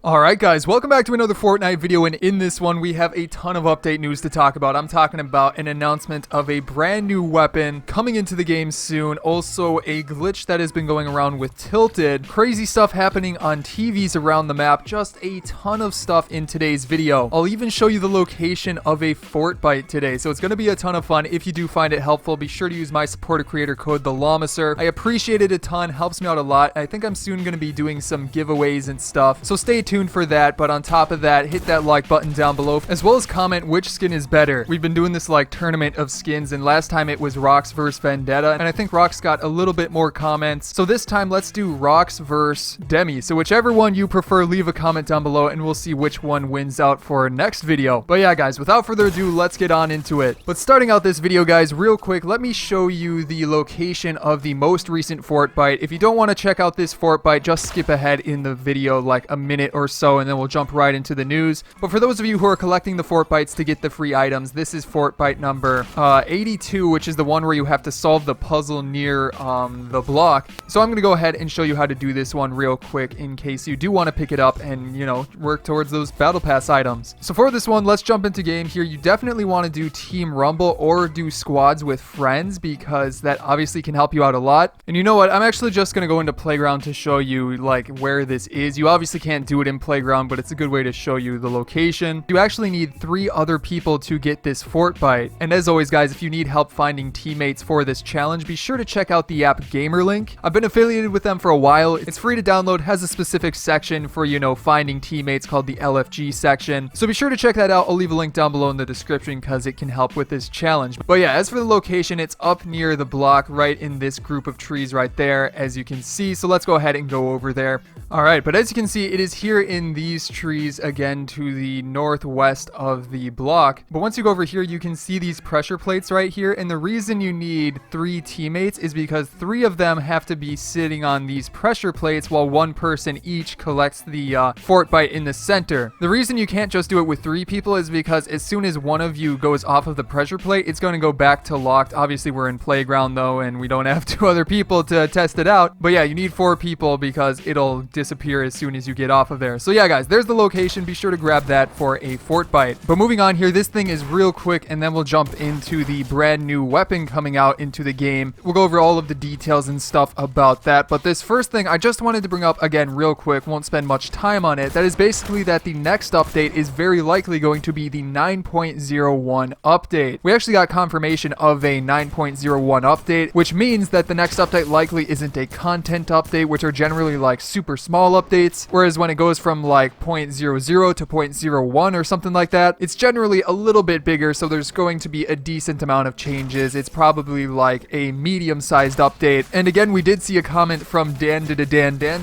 Alright guys, welcome back to another Fortnite video, and in this one we have a ton of update news to talk about. I'm talking about an announcement of a brand new weapon coming into the game soon, also a glitch that has been going around with Tilted, crazy stuff happening on TVs around the map, just a ton of stuff in today's video. I'll even show you the location of a Fortbyte today, so it's going to be a ton of fun. If you do find it helpful, be sure to use my supporter creator code TheLlamaSir. I appreciate it a ton, helps me out a lot. I think I'm soon going to be doing some giveaways and stuff, so stay tuned for that. But on top of that, hit that like button down below, as well as comment which skin is better. We've been doing this like tournament of skins, and last time it was Rox vs Vendetta, and I think Rox got a little bit more comments, so this time let's do Rox vs Demi. So whichever one you prefer, leave a comment down below and we'll see which one wins out for our next video. But yeah guys, without further ado, let's get on into it. But starting out this video guys, real quick, let me show you the location of the most recent Fortbyte. If you don't want to check out this Fortbyte, just skip ahead in the video like a minute or so, and then we'll jump right into the news. But for those of you who are collecting the Fortbytes to get the free items, this is Fortbyte number 82, which is the one where you have to solve the puzzle near the block. So I'm going to go ahead and show you how to do this one real quick in case you do want to pick it up and, you know, work towards those battle pass items. So for this one, let's jump into game here. You definitely want to do Team Rumble or do squads with friends, because that obviously can help you out a lot. And you know what? I'm actually just going to go into Playground to show you like where this is. You obviously can't do it in Playground, but it's a good way to show you the location. You actually need 3 other people to get this Fortbyte. And as always guys, if you need help finding teammates for this challenge, be sure to check out the app Gamerlink. I've been affiliated with them for a while. It's free to download, has a specific section for, you know, finding teammates called the LFG section. So be sure to check that out. I'll leave a link down below in the description because it can help with this challenge. But yeah, as for the location, it's up near the block right in this group of trees right there, as you can see. So let's go ahead and go over there. Alright, but as you can see, it is here in these trees again to the northwest of the block. But once you go over here, you can see these pressure plates right here, and the reason you need 3 teammates is because 3 of them have to be sitting on these pressure plates while 1 person each collects the Fortbyte in the center. The reason you can't just do it with 3 people is because as soon as one of you goes off of the pressure plate, it's going to go back to locked. Obviously we're in Playground though, and we don't have 2 other people to test it out. But yeah, you need 4 people because it'll disappear as soon as you get off of there. So yeah guys, there's the location. Be sure to grab that for a Fortbyte. But moving on here, this thing is real quick, and then we'll jump into the brand new weapon coming out into the game. We'll go over all of the details and stuff about that. But this first thing I just wanted to bring up again real quick, won't spend much time on it. That is basically that the next update is very likely going to be the 9.01 update. We actually got confirmation of a 9.01 update, which means that the next update likely isn't a content update, which are generally like super small updates, whereas when it goes from like 0.00 to 0.01 or something like that, it's generally a little bit bigger, so there's going to be a decent amount of changes. It's probably like a medium-sized update. And again, we did see a comment from Dan,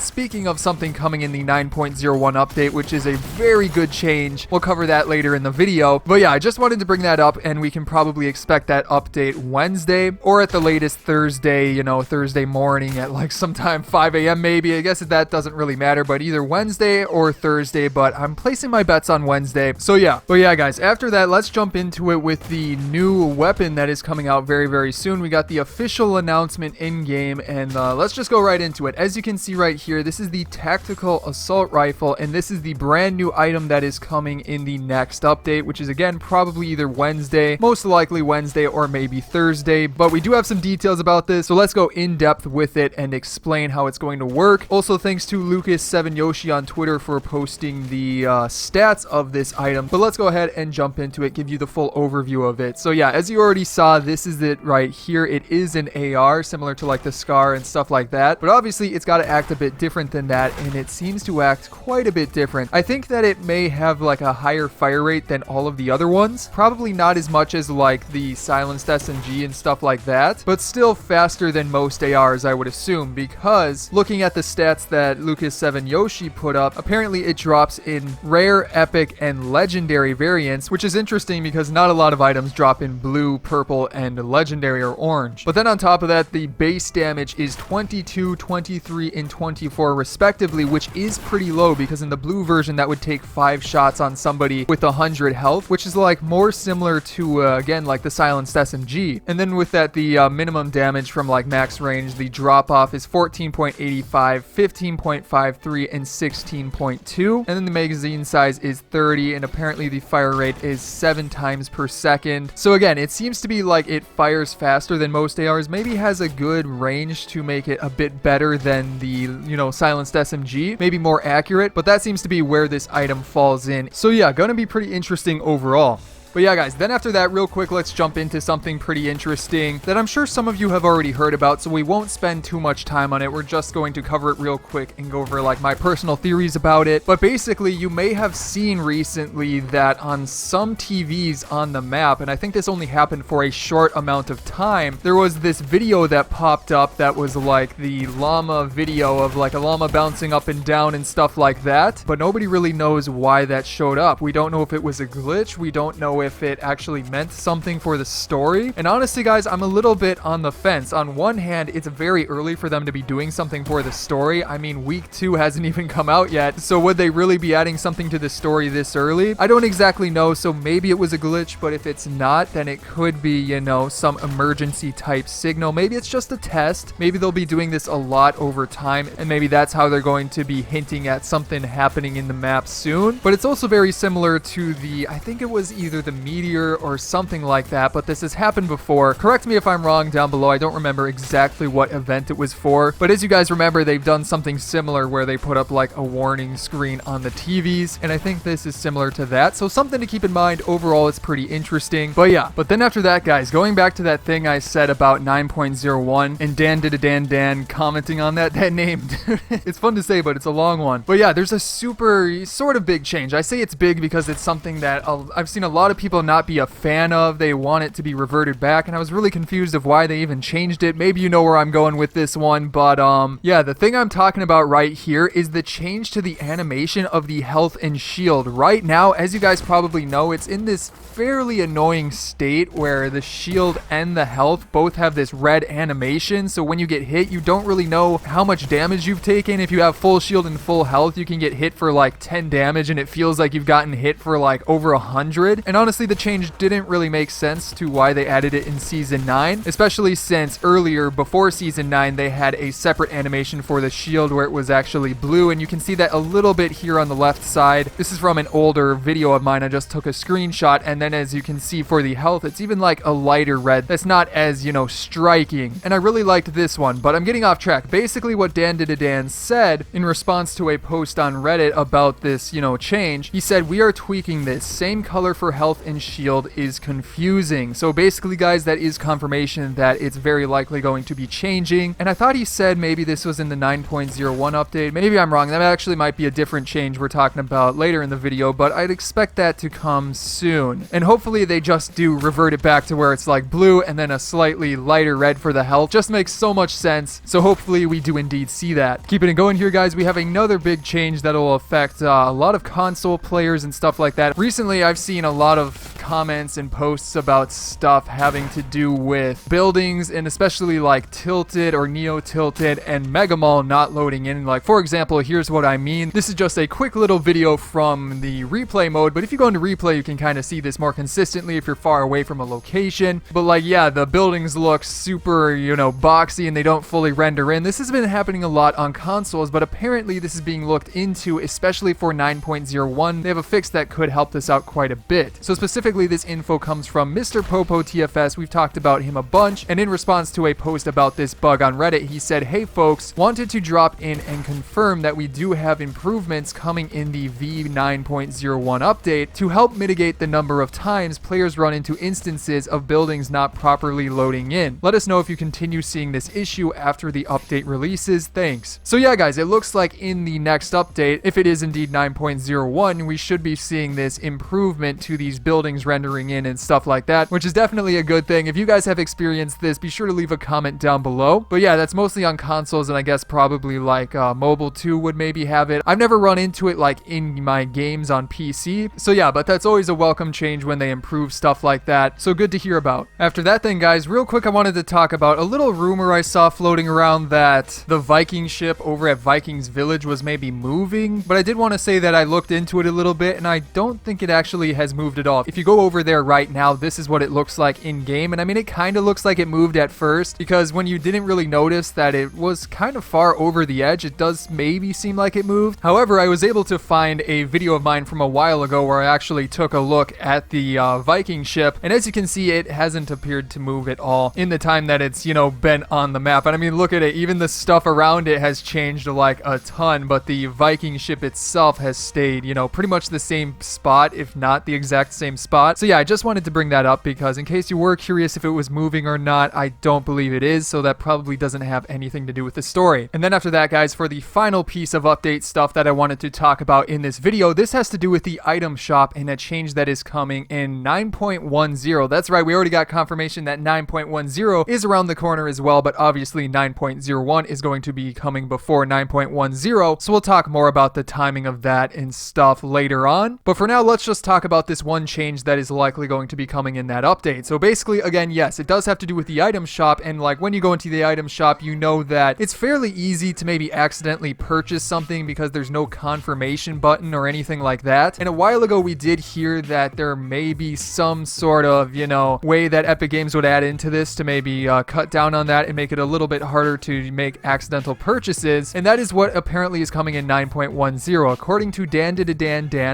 speaking of something coming in the 9.01 update, which is a very good change. We'll cover that later in the video. But yeah, I just wanted to bring that up, and we can probably expect that update Wednesday, or at the latest Thursday, you know, Thursday morning at like sometime 5 a.m. maybe. I guess that doesn't really matter, but either Wednesday or Thursday, but I'm placing my bets on Wednesday. So yeah. But yeah guys, after that, let's jump into it with the new weapon that is coming out very, very soon. We got the official announcement in game, and let's just go right into it. As you can see right here, this is the tactical assault rifle, and this is the brand new item that is coming in the next update, which is again probably either Wednesday, most likely Wednesday, or maybe Thursday. But we do have some details about this, so let's go in depth with it and explain how it's going to work. Also, thanks to Lucas7Yoshi on Twitter for posting the stats of this item. But let's go ahead and jump into it, give you the full overview of it. So yeah, as you already saw, this is it right here. It is an AR, similar to like the SCAR and stuff like that, but obviously it's got to act a bit different than that, and it seems to act quite a bit different. I think that it may have like a higher fire rate than all of the other ones, probably not as much as like the silenced SMG and stuff like that, but still faster than most ARs, I would assume, because looking at the stats that Lucas7Yoshi put up, apparently it drops in rare, epic, and legendary variants, which is interesting because not a lot of items drop in blue, purple, and legendary or orange. But then on top of that, the base damage is 22, 23, and 24 respectively, which is pretty low because in the blue version that would take 5 shots on somebody with 100 health, which is like more similar to again like the silenced SMG. And then with that, the minimum damage from like max range, the drop off is 14.85, 15.53, and 16. 1.2, and then the magazine size is 30, and apparently the fire rate is 7 times per second. So again, it seems to be like it fires faster than most ARs, maybe has a good range to make it a bit better than the, silenced SMG, maybe more accurate, but that seems to be where this item falls in. So yeah, gonna be pretty interesting overall. But yeah, guys, then after that, real quick, let's jump into something pretty interesting that I'm sure some of you have already heard about, so we won't spend too much time on it. We're just going to cover it real quick and go over, like, my personal theories about it. But basically, you may have seen recently that on some TVs on the map, and I think this only happened for a short amount of time, there was this video that popped up that was like the llama video of, like, a llama bouncing up and down and stuff like that. But nobody really knows why that showed up. We don't know if it was a glitch. We don't know if it actually meant something for the story. And honestly, guys, I'm a little bit on the fence. On one hand, it's very early for them to be doing something for the story. I mean, week 2 hasn't even come out yet. So would they really be adding something to the story this early? I don't exactly know. So maybe it was a glitch, but if it's not, then it could be, some emergency type signal. Maybe it's just a test. Maybe they'll be doing this a lot over time, and maybe that's how they're going to be hinting at something happening in the map soon. But it's also very similar to I think it was either the meteor or something like that, but this has happened before. Correct me if I'm wrong down below. I don't remember exactly what event it was for, but as you guys remember, they've done something similar where they put up like a warning screen on the TVs, and I think this is similar to that. So something to keep in mind. Overall, it's pretty interesting. But yeah, but then after that, guys, going back to that thing I said about 9.01 and Dan commenting on that name. It's fun to say, but it's a long one. But yeah, there's a super sort of big change. I say it's big because it's something that I've seen a lot of people not be a fan of. They want it to be reverted back, and I was really confused of why they even changed it. Maybe you know where I'm going with this one, but yeah, the thing I'm talking about right here is the change to the animation of the health and shield. Right now, as you guys probably know, it's in this fairly annoying state where the shield and the health both have this red animation, so when you get hit, you don't really know how much damage you've taken. If you have full shield and full health, you can get hit for like 10 damage, and it feels like you've gotten hit for like over 100. And honestly, the change didn't really make sense to why they added it in Season 9, especially since earlier, before Season 9, they had a separate animation for the shield where it was actually blue, and you can see that a little bit here on the left side. This is from an older video of mine. I just took a screenshot, and then as you can see for the health, it's even like a lighter red that's not as, striking. And I really liked this one, but I'm getting off track. Basically, what Dan said in response to a post on Reddit about this, change, he said, "We are tweaking this. Same color for health and shield is confusing." So basically, guys, that is confirmation that it's very likely going to be changing. And I thought he said maybe this was in the 9.01 update. Maybe I'm wrong. That actually might be a different change we're talking about later in the video, but I'd expect that to come soon. And hopefully they just do revert it back to where it's like blue and then a slightly lighter red for the health. Just makes so much sense. So hopefully we do indeed see that. Keeping it going here, guys, we have another big change that'll affect a lot of console players and stuff like that. Recently, I've seen a lot of comments and posts about stuff having to do with buildings, and especially like Tilted or Neo Tilted and Mega Mall not loading in. Like, for example, here's what I mean. This is just a quick little video from the replay mode, but if you go into replay, you can kind of see this more consistently if you're far away from a location. But like, yeah, the buildings look super, boxy, and they don't fully render in. This has been happening a lot on consoles, but apparently this is being looked into, especially for 9.01. They have a fix that could help this out quite a bit. So specifically, this info comes from Mr. Popo TFS. We've talked about him a bunch, and in response to a post about this bug on Reddit, he said, "Hey folks, wanted to drop in and confirm that we do have improvements coming in the V9.01 update to help mitigate the number of times players run into instances of buildings not properly loading in. Let us know if you continue seeing this issue after the update releases. Thanks." So yeah, guys, it looks like in the next update, if it is indeed 9.01, we should be seeing this improvement to these buildings rendering in and stuff like that, which is definitely a good thing. If you guys have experienced this, be sure to leave a comment down below. But yeah, that's mostly on consoles, and I guess probably like mobile too would maybe have it. I've never run into it like in my games on PC. So yeah, but that's always a welcome change when they improve stuff like that. So good to hear about. After that then, guys, real quick, I wanted to talk about a little rumor I saw floating around that the Viking ship over at Vikings Village was maybe moving. But I did want to say that I looked into it a little bit, and I don't think it actually has moved at all. If you go go over there right now, this is what it looks like in game. And I mean, it kind of looks like it moved at first, because when you didn't really notice that it was kind of far over the edge, it does maybe seem like it moved. However, I was able to find a video of mine from a while ago where I actually took a look at the Viking ship, and as you can see, it hasn't appeared to move at all in the time that it's, you know, been on the map. And I mean, look at it, even the stuff around it has changed like a ton, but the Viking ship itself has stayed, you know, pretty much the same spot, if not the exact same spot. So yeah, I just wanted to bring that up because in case you were curious if it was moving or not, I don't believe it is, so that probably doesn't have anything to do with the story. And then after that, guys, for the final piece of update stuff that I wanted to talk about in this video, this has to do with the item shop and a change that is coming in 9.10. That's right, we already got confirmation that 9.10 is around the corner as well, but obviously 9.01 is going to be coming before 9.10, so we'll talk more about the timing of that and stuff later on. But for now, let's just talk about this one change that is likely going to be coming in that update. So basically, again, yes, it does have to do with the item shop, and like when you go into the item shop, you know that it's fairly easy to maybe accidentally purchase something because there's no confirmation button or anything like that. And a while ago, we did hear that there may be some sort of, you know, way that Epic Games would add into this to maybe cut down on that and make it a little bit harder to make accidental purchases. And that is what apparently is coming in 9.10. According to Dan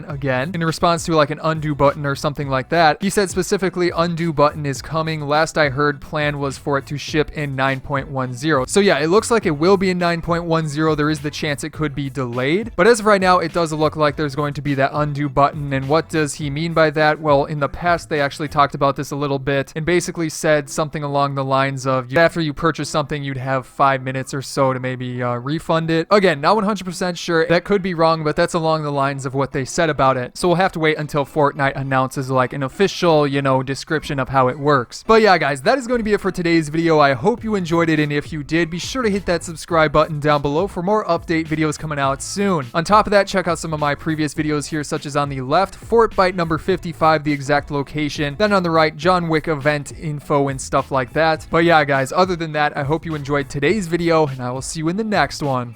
again, in response to like an undo button or something like that, he said specifically undo button is coming. Last I heard, plan was for it to ship in 9.10. So yeah, it looks like it will be in 9.10. There is the chance it could be delayed, but as of right now, it does look like there's going to be that undo button. And what does he mean by that? Well, in the past, they actually talked about this a little bit and basically said something along the lines of after you purchase something, you'd have 5 minutes or so to maybe refund it. Again, not 100% sure. That could be wrong, but that's along the lines of what they said about it. So we'll have to wait until Fortnite announces like an official, you know, description of how it works. But yeah, guys, that is going to be it for today's video. I hope you enjoyed it, and if you did, be sure to hit that subscribe button down below for more update videos coming out soon. On top of that, check out some of my previous videos here, such as on the left, Fortbyte number 55, the exact location. Then on the right, John Wick event info and stuff like that. But yeah, guys, other than that, I hope you enjoyed today's video, and I will see you in the next one.